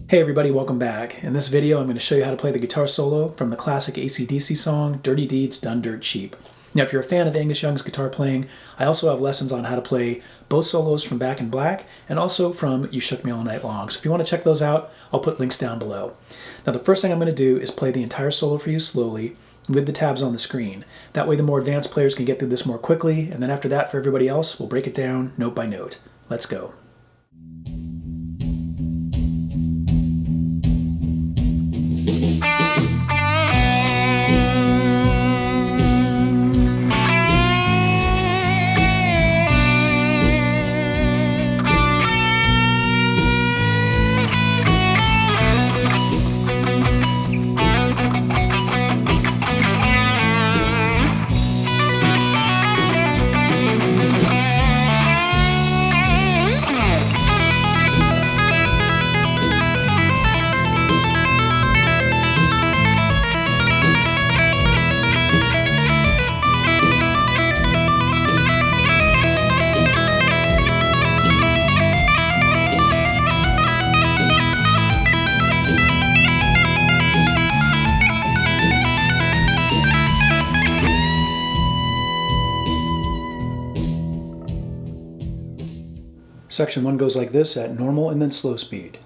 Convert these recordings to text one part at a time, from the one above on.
Hey everybody, welcome back. In this video I'm going to show you how to play the guitar solo from the classic AC/DC song, Dirty Deeds Done Dirt Cheap. Now if you're a fan of Angus Young's guitar playing, I also have lessons on how to play both solos from Back in Black and also from You Shook Me All Night Long. So if you want to check those out, I'll put links down below. Now the first thing I'm going to do is play the entire solo for you slowly with the tabs on the screen. That way the more advanced players can get through this more quickly, and then after that for everybody else, we'll break it down note by note. Let's go. Section 1 goes like this at normal and then slow speed.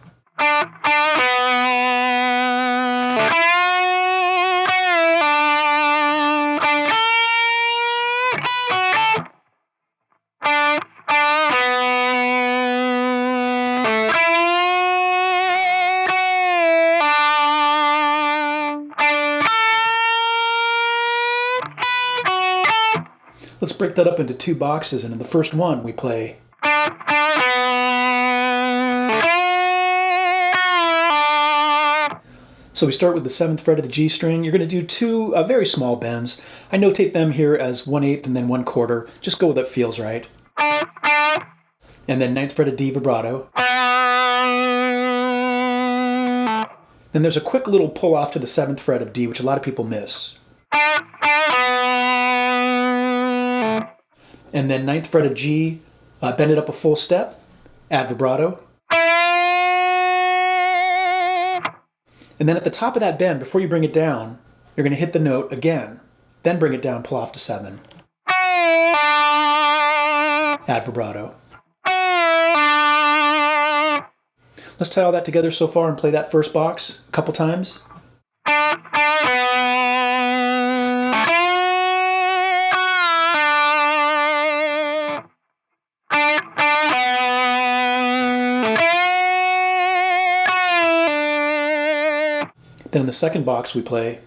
Let's break that up into two boxes, and in the first one we play So we start with the 7th fret of the G string. You're going to do two very small bends. I notate them here as 1/8 and then 1/4. Just go with what feels right. And then 9th fret of D vibrato. Then there's a quick little pull off to the 7th fret of D, which a lot of people miss. And then 9th fret of G, bend it up a full step, add vibrato. And then at the top of that bend, before you bring it down, you're going to hit the note again. Then bring it down, pull off to 7. Add vibrato. Let's tie all that together so far and play that first box a couple times. Then in the second box we play.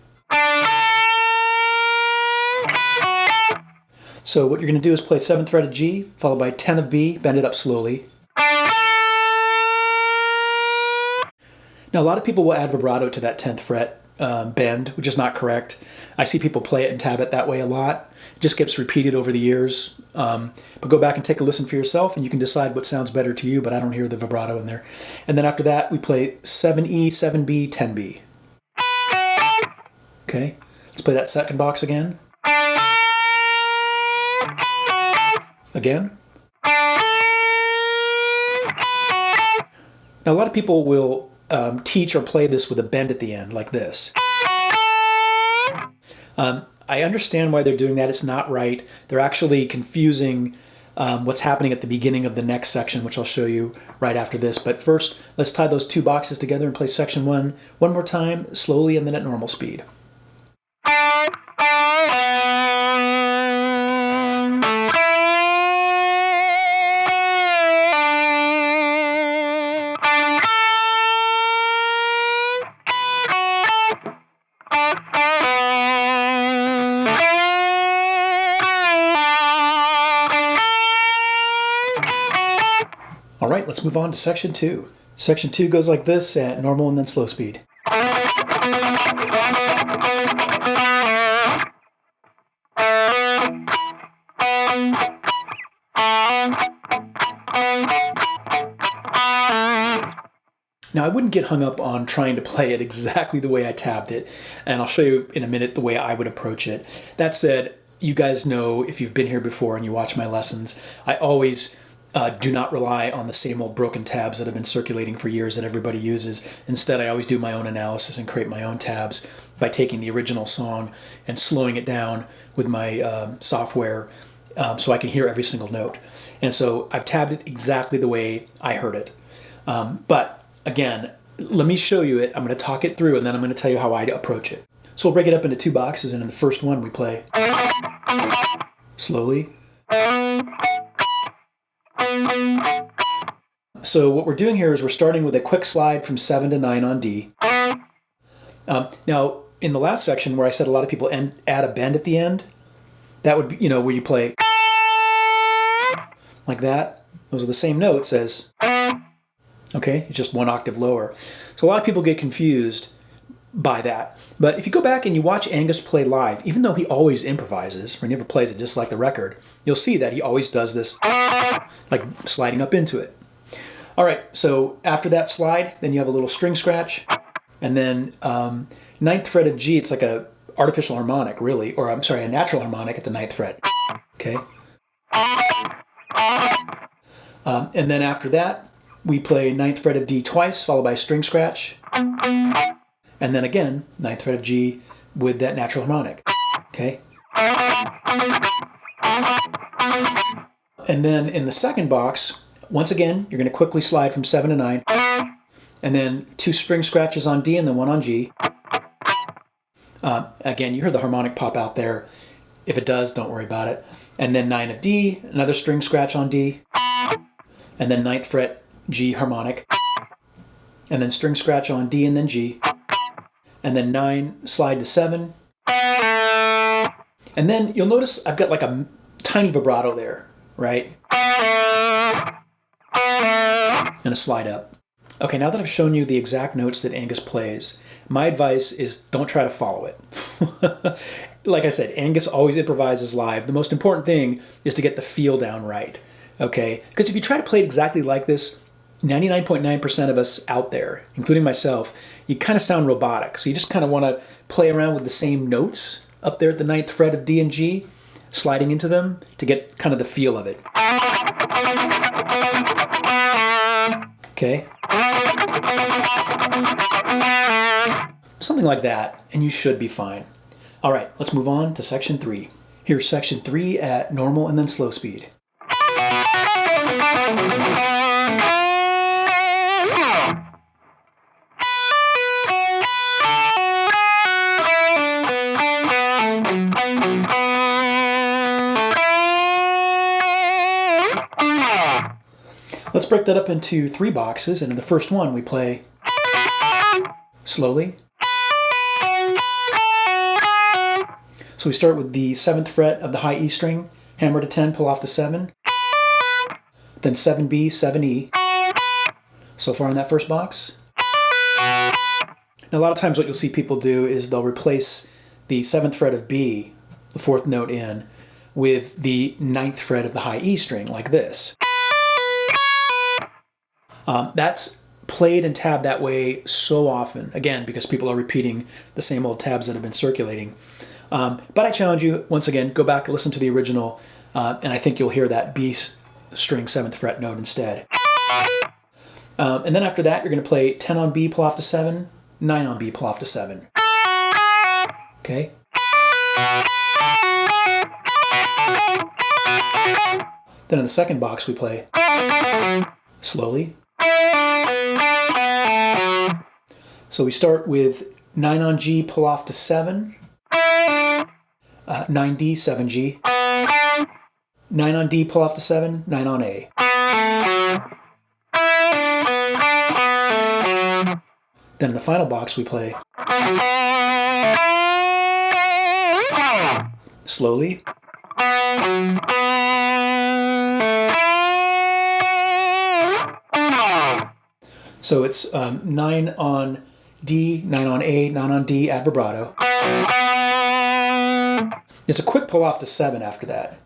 So what you're going to do is play 7th fret of G, followed by 10 of B, bend it up slowly. Now a lot of people will add vibrato to that 10th fret bend, which is not correct. I see people play it and tab it that way a lot. It just gets repeated over the years. But go back and take a listen for yourself and you can decide what sounds better to you, but I don't hear the vibrato in there. And then after that we play 7E, 7B, 10B. Okay, let's play that second box again. Again. Now a lot of people will teach or play this with a bend at the end, like this. I understand why they're doing that. It's not right. They're actually confusing what's happening at the beginning of the next section, which I'll show you right after this. But first, let's tie those two boxes together and play section 1 one more time, slowly and then at normal speed. let's move on to section 2. Section 2 goes like this at normal and then slow speed. Now, I wouldn't get hung up on trying to play it exactly the way I tabbed it, and I'll show you in a minute the way I would approach it. That said, you guys know, if you've been here before and you watch my lessons, I always do not rely on the same old broken tabs that have been circulating for years that everybody uses. Instead, I always do my own analysis and create my own tabs by taking the original song and slowing it down with my software so I can hear every single note. And so I've tabbed it exactly the way I heard it. But again, let me show you it. I'm going to talk it through and then I'm going to tell you how I approach it. So we'll break it up into 2 boxes, and in the first one we play slowly. So what we're doing here is we're starting with a quick slide from 7 to 9 on D. Now, in the last section where I said a lot of people add a bend at the end, that would be, where you play like that. Those are the same notes as, okay, it's just 1 octave lower. So a lot of people get confused by that. But if you go back and you watch Angus play live, even though he always improvises, or never plays it just like the record, you'll see that he always does this, like sliding up into it. All right, so after that slide, then you have a little string scratch, and then 9th fret of G, it's like a artificial harmonic, really, or I'm sorry, a natural harmonic at the 9th fret, okay? And then after that, we play 9th fret of D twice, followed by a string scratch, and then again, 9th fret of G with that natural harmonic, okay? And then in the second box, once again, you're going to quickly slide from 7 to 9, and then 2 string scratches on D and then 1 on G. Again, you heard the harmonic pop out there. If it does, don't worry about it. And then 9 of D, another string scratch on D, and then 9th fret G harmonic, and then string scratch on D and then G, and then 9, slide to 7. And then you'll notice I've got like a tiny vibrato there, right? And a slide up. Okay, now that I've shown you the exact notes that Angus plays, my advice is don't try to follow it. Like I said, Angus always improvises live. The most important thing is to get the feel down right, okay? Because if you try to play it exactly like this, 99.9% of us out there, including myself, you kind of sound robotic. So you just kind of want to play around with the same notes up there at the 9th fret of D and G, sliding into them to get kind of the feel of it. Okay? Something like that, and you should be fine. All right, let's move on to section 3. Here's section 3 at normal and then slow speed. Let's break that up into 3 boxes, and in the first one we play slowly. So we start with the 7th fret of the high E string, hammer to 10, pull off the 7, then 7B, 7E. So far in that first box. Now a lot of times what you'll see people do is they'll replace the 7th fret of B, the 4th note in, with the 9th fret of the high E string, like this. That's played and tabbed that way so often, again, because people are repeating the same old tabs that have been circulating. But I challenge you, once again, go back and listen to the original, and I think you'll hear that B string 7th fret note instead. And then after that, you're going to play 10 on B, pull off to 7, 9 on B, pull off to 7. Okay? Then in the second box, we play slowly. So we start with 9 on G, pull off to 7, 9D, 7G, 9 on D, pull off to 7, 9 on A. Then in the final box we play slowly. So it's 9 on D, 9 on A, 9 on D, add vibrato. There's a quick pull off to 7 after that.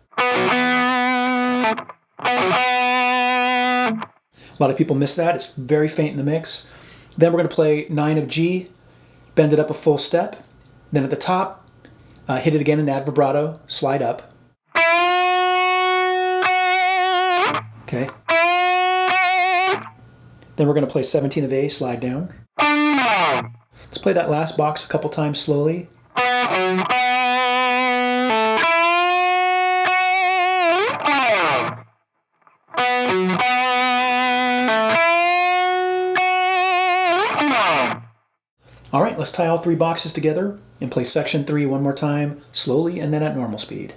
A lot of people miss that. It's very faint in the mix. Then we're going to play 9 of G, bend it up a full step. Then at the top, hit it again and add vibrato, slide up. Okay. Then we're going to play 17 of A, slide down. Let's play that last box a couple times slowly. All right, let's tie all 3 boxes together and play section 3 one more time, slowly and then at normal speed.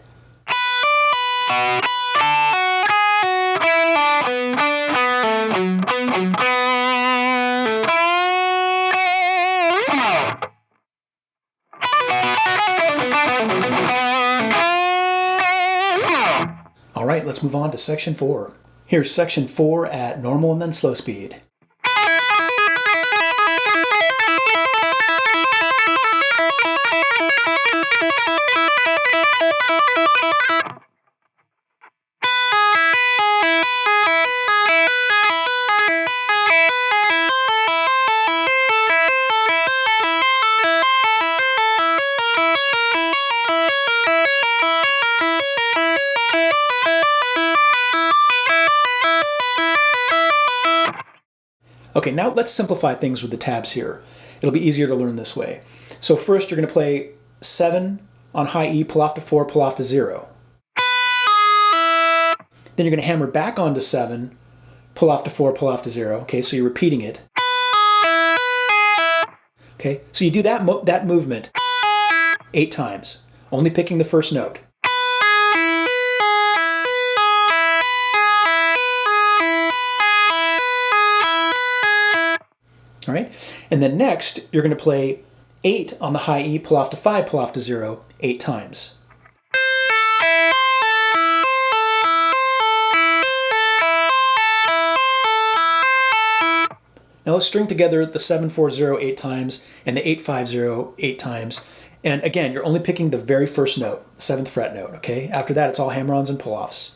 All right, let's move on to section 4. Here's section 4 at normal and then slow speed. Okay, now let's simplify things with the tabs here. It'll be easier to learn this way. So first you're going to play 7 on high E, pull off to 4, pull off to 0. Then you're going to hammer back onto 7, pull off to 4, pull off to 0. Okay, so you're repeating it. Okay, so you do that movement 8 times, only picking the first note. All right, and then next you're going to play 8 on the high E, pull off to 5, pull off to 0, 8 times. Now let's string together the 7-4-0 8 times and the 8-5-0 8 times. And again, you're only picking the very first note, the 7th fret note, okay? After that, it's all hammer-ons and pull-offs.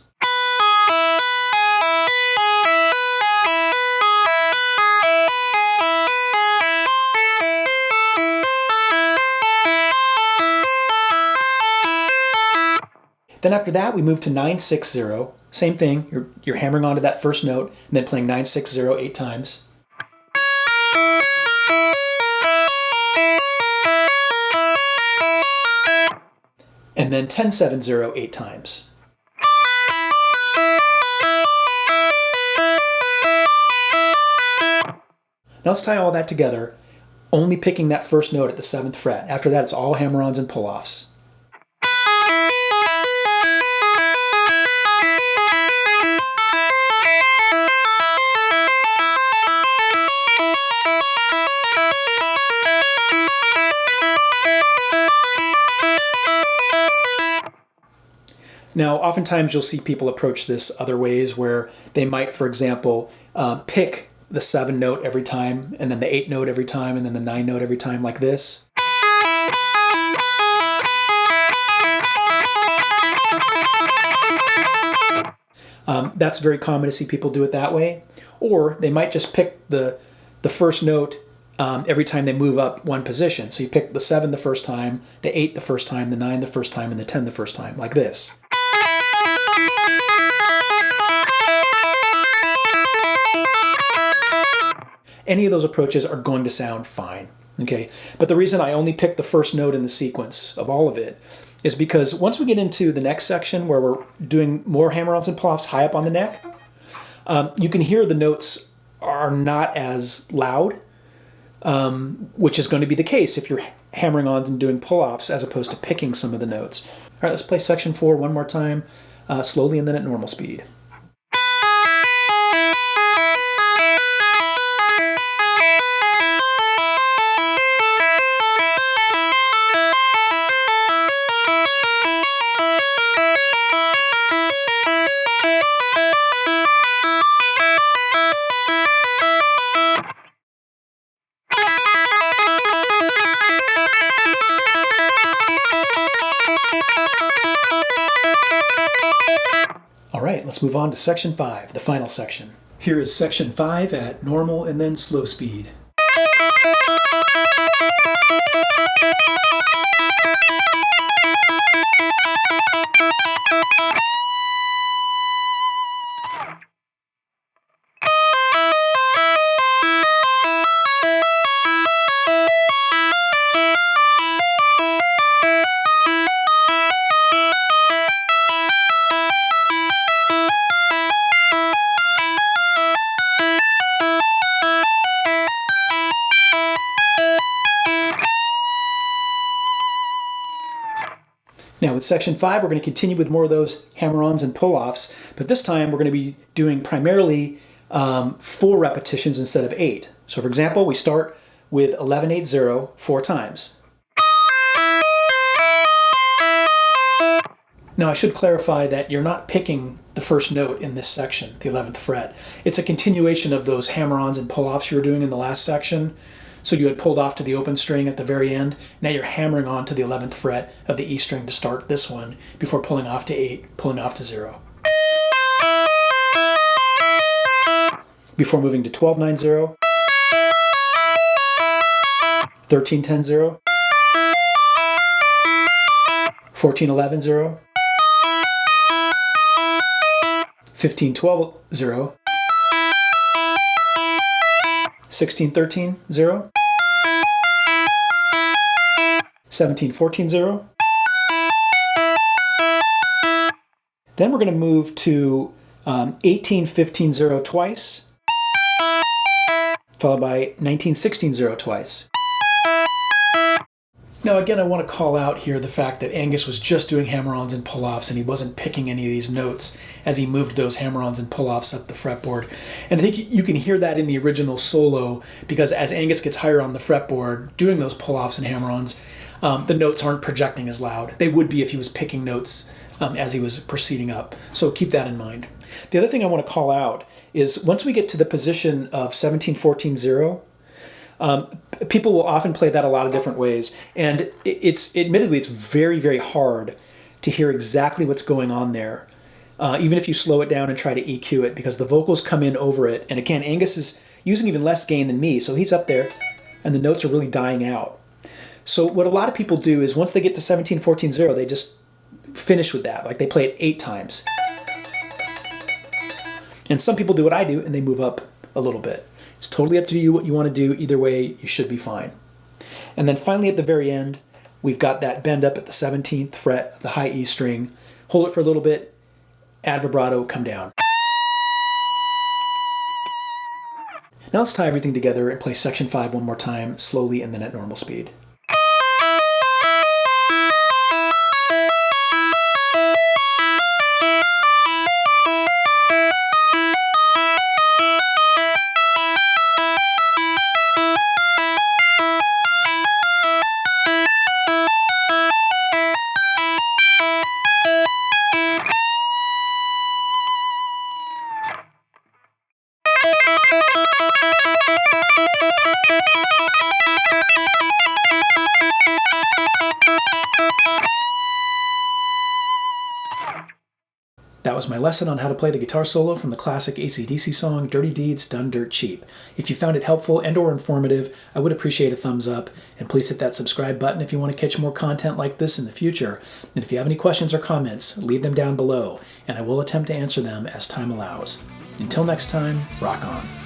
Then after that, we move to 9-6-0. Same thing, you're hammering onto that first note and then playing 9-6-0 8 times. And then 10-7-0 8 times. Now let's tie all that together, only picking that first note at the 7th fret. After that, it's all hammer-ons and pull-offs. Now, oftentimes you'll see people approach this other ways where they might, for example, pick the 7 note every time, and then the 8 note every time, and then the 9 note every time, like this. That's very common to see people do it that way. Or they might just pick the first note every time they move up one position. So you pick the 7 the first time, the 8 the first time, the 9 the first time, and the 10 the first time, like this. Any of those approaches are going to sound fine, okay? But the reason I only pick the first note in the sequence of all of it is because once we get into the next section where we're doing more hammer-ons and pull-offs high up on the neck, you can hear the notes are not as loud, which is going to be the case if you're hammering on and doing pull-offs as opposed to picking some of the notes. All right, let's play section 4 one more time, slowly and then at normal speed. All right, let's move on to section 5, the final section. Here is section 5 at normal and then slow speed. Now with section 5, we're going to continue with more of those hammer-ons and pull-offs, but this time we're going to be doing primarily 4 repetitions instead of 8. So for example, we start with 11-8-0 4 times. Now I should clarify that you're not picking the first note in this section, the 11th fret. It's a continuation of those hammer-ons and pull-offs you were doing in the last section. So you had pulled off to the open string at the very end. Now you're hammering on to the 11th fret of the E string to start this one before pulling off to 8, pulling off to 0. Before moving to 12-9-0, 13-10-0, 14-11-0, 15-12-0, 16-13-0, 17-14-0. Then we're going to move to 18-15-0 twice, followed by 19-16-0 twice. Now again, I want to call out here the fact that Angus was just doing hammer-ons and pull-offs and he wasn't picking any of these notes as he moved those hammer-ons and pull-offs up the fretboard. And I think you can hear that in the original solo because as Angus gets higher on the fretboard doing those pull-offs and hammer-ons, the notes aren't projecting as loud. They would be if he was picking notes as he was proceeding up. So keep that in mind. The other thing I want to call out is once we get to the position of 17-14-0, people will often play that a lot of different ways, and admittedly it's very, very hard to hear exactly what's going on there, even if you slow it down and try to EQ it, because the vocals come in over it. And again, Angus is using even less gain than me, so he's up there, and the notes are really dying out. So what a lot of people do is once they get to 17-14-0, they just finish with that, like they play it 8 times. And some people do what I do, and they move up a little bit. It's totally up to you what you want to do. Either way, you should be fine. And then finally at the very end, we've got that bend up at the 17th fret, the high E string. Hold it for a little bit, add vibrato, come down. Now let's tie everything together and play section 5 one more time, slowly and then at normal speed. That was my lesson on how to play the guitar solo from the classic AC/DC song Dirty Deeds Done Dirt Cheap. If you found it helpful and or informative, I would appreciate a thumbs up, and please hit that subscribe button if you want to catch more content like this in the future. And if you have any questions or comments, leave them down below, and I will attempt to answer them as time allows. Until next time, rock on.